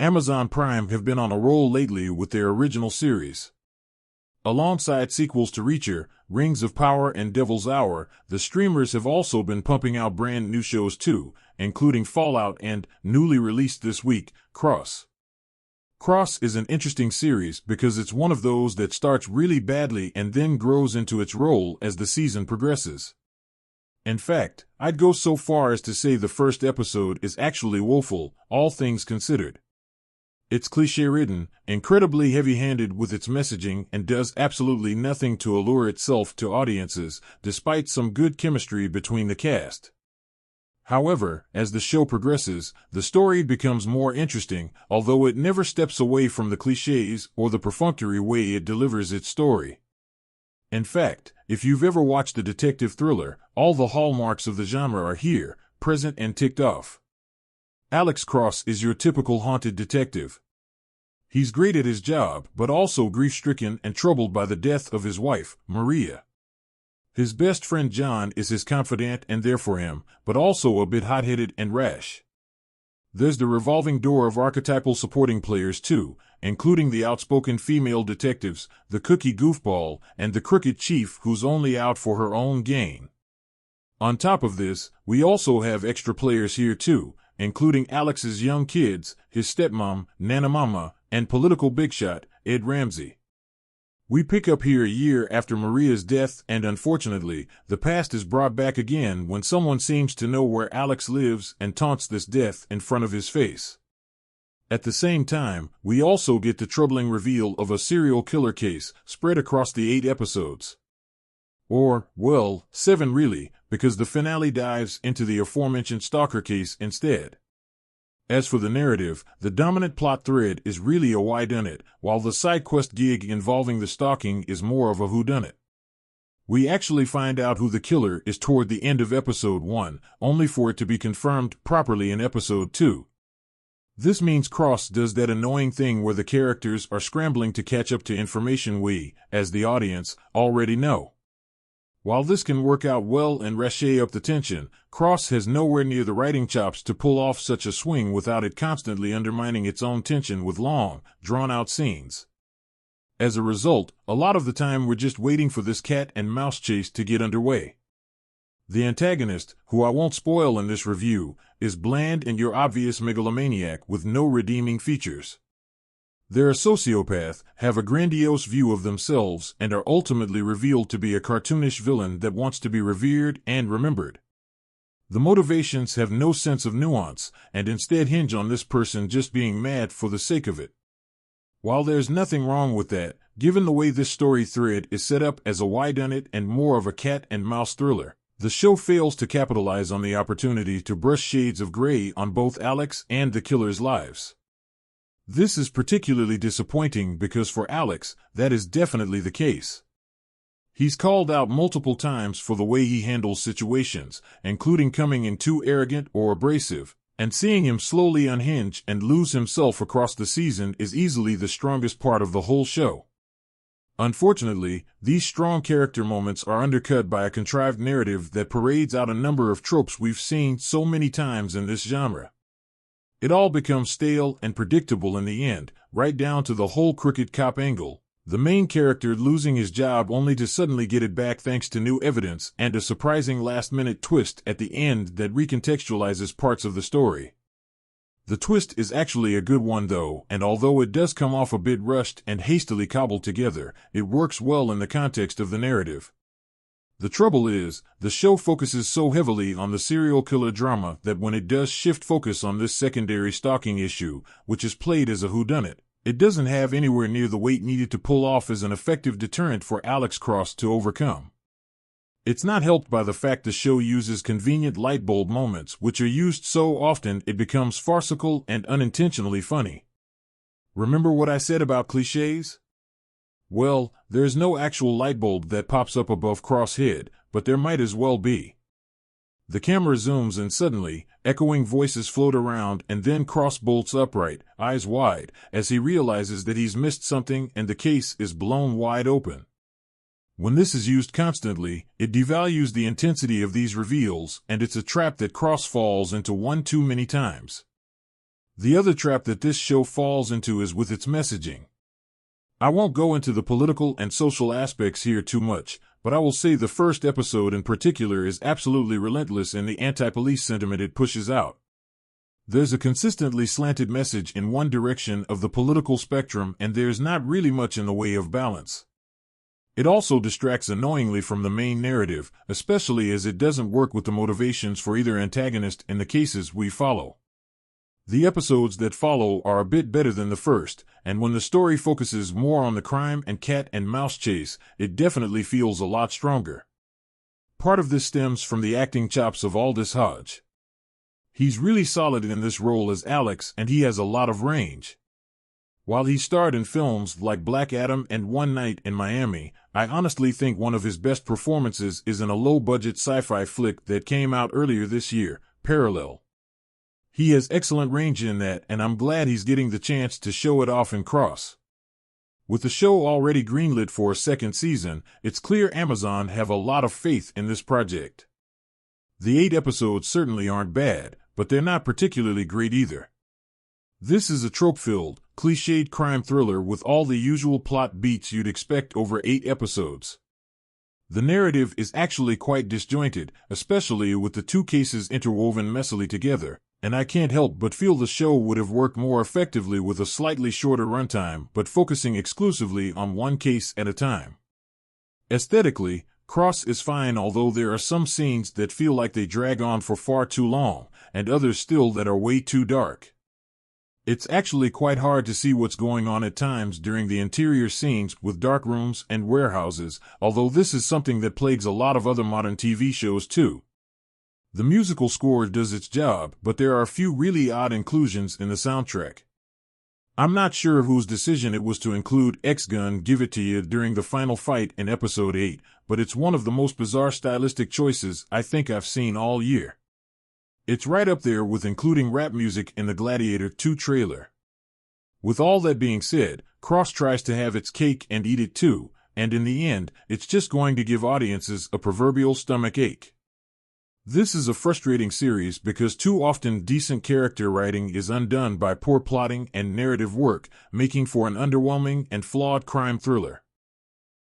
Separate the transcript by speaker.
Speaker 1: Amazon Prime have been on a roll lately with their original series. Alongside sequels to Reacher, Rings of Power, and Devil's Hour, the streamers have also been pumping out brand new shows too, including Fallout and, newly released this week, Cross. Cross is an interesting series because it's one of those that starts really badly and then grows into its role as the season progresses. In fact, I'd go so far as to say the first episode is actually woeful, all things considered. It's cliché-ridden, incredibly heavy-handed with its messaging, and does absolutely nothing to allure itself to audiences, despite some good chemistry between the cast. However, as the show progresses, the story becomes more interesting, although it never steps away from the clichés or the perfunctory way it delivers its story. In fact, if you've ever watched a detective thriller, all the hallmarks of the genre are here, present and ticked off. Alex Cross is your typical haunted detective. He's great at his job, but also grief-stricken and troubled by the death of his wife, Maria. His best friend John is his confidant and there for him, but also a bit hot-headed and rash. There's the revolving door of archetypal supporting players too, including the outspoken female detectives, the cookie goofball, and the crooked chief who's only out for her own gain. On top of this, we also have extra players here too, including Alex's young kids, his stepmom, Nana Mama, and political bigshot, Ed Ramsey. We pick up here a year after Maria's death, and unfortunately, the past is brought back again when someone seems to know where Alex lives and taunts this death in front of his face. At the same time, we also get the troubling reveal of a serial killer case spread across the 8 episodes. Or, well, 7 really, because the finale dives into the aforementioned stalker case instead. As for the narrative, the dominant plot thread is really a whodunit, while the side quest gig involving the stalking is more of a whodunit. We actually find out who the killer is toward the end of episode 1, only for it to be confirmed properly in episode 2. This means Cross does that annoying thing where the characters are scrambling to catch up to information we, as the audience, already know. While this can work out well and ratchet up the tension, Cross has nowhere near the writing chops to pull off such a swing without it constantly undermining its own tension with long, drawn-out scenes. As a result, a lot of the time we're just waiting for this cat and mouse chase to get underway. The antagonist, who I won't spoil in this review, is bland and your obvious megalomaniac with no redeeming features. They're a sociopath, have a grandiose view of themselves, and are ultimately revealed to be a cartoonish villain that wants to be revered and remembered. The motivations have no sense of nuance, and instead hinge on this person just being mad for the sake of it. While there's nothing wrong with that, given the way this story thread is set up as a whodunit and more of a cat-and-mouse thriller, the show fails to capitalize on the opportunity to brush shades of gray on both Alex and the killer's lives. This is particularly disappointing because for Alex, that is definitely the case. He's called out multiple times for the way he handles situations, including coming in too arrogant or abrasive, and seeing him slowly unhinge and lose himself across the season is easily the strongest part of the whole show. Unfortunately, these strong character moments are undercut by a contrived narrative that parades out a number of tropes we've seen so many times in this genre. It all becomes stale and predictable in the end, right down to the whole crooked cop angle, the main character losing his job only to suddenly get it back thanks to new evidence and a surprising last-minute twist at the end that recontextualizes parts of the story. The twist is actually a good one though, and although it does come off a bit rushed and hastily cobbled together, it works well in the context of the narrative. The trouble is, the show focuses so heavily on the serial killer drama that when it does shift focus on this secondary stalking issue, which is played as a whodunit, it doesn't have anywhere near the weight needed to pull off as an effective deterrent for Alex Cross to overcome. It's not helped by the fact the show uses convenient lightbulb moments which are used so often it becomes farcical and unintentionally funny. Remember what I said about clichés? Well, there's no actual lightbulb that pops up above Cross' head, but there might as well be. The camera zooms and suddenly, echoing voices float around and then Cross bolts upright, eyes wide, as he realizes that he's missed something and the case is blown wide open. When this is used constantly, it devalues the intensity of these reveals, and it's a trap that Cross falls into one too many times. The other trap that this show falls into is with its messaging. I won't go into the political and social aspects here too much, but I will say the first episode in particular is absolutely relentless in the anti-police sentiment it pushes out. There's a consistently slanted message in one direction of the political spectrum, and there's not really much in the way of balance. It also distracts annoyingly from the main narrative, especially as it doesn't work with the motivations for either antagonist in the cases we follow. The episodes that follow are a bit better than the first, and when the story focuses more on the crime and cat and mouse chase, it definitely feels a lot stronger. Part of this stems from the acting chops of Aldous Hodge. He's really solid in this role as Alex, and he has a lot of range. While he starred in films like Black Adam and One Night in Miami, I honestly think one of his best performances is in a low-budget sci-fi flick that came out earlier this year, Parallel. He has excellent range in that, and I'm glad he's getting the chance to show it off in Cross. With the show already greenlit for a second season, it's clear Amazon have a lot of faith in this project. The 8 episodes certainly aren't bad, but they're not particularly great either. This is a trope-filled, cliched crime thriller with all the usual plot beats you'd expect over 8 episodes. The narrative is actually quite disjointed, especially with the 2 cases interwoven messily together, and I can't help but feel the show would have worked more effectively with a slightly shorter runtime but focusing exclusively on one case at a time. Aesthetically, Cross is fine, although there are some scenes that feel like they drag on for far too long, and others still that are way too dark. It's actually quite hard to see what's going on at times during the interior scenes with dark rooms and warehouses, although this is something that plagues a lot of other modern TV shows too. The musical score does its job, but there are a few really odd inclusions in the soundtrack. I'm not sure whose decision it was to include X-Gun Give It To You during the final fight in Episode 8, but it's one of the most bizarre stylistic choices I think I've seen all year. It's right up there with including rap music in the Gladiator 2 trailer. With all that being said, Cross tries to have its cake and eat it too, and in the end, it's just going to give audiences a proverbial stomach ache. This is a frustrating series because too often decent character writing is undone by poor plotting and narrative work, making for an underwhelming and flawed crime thriller.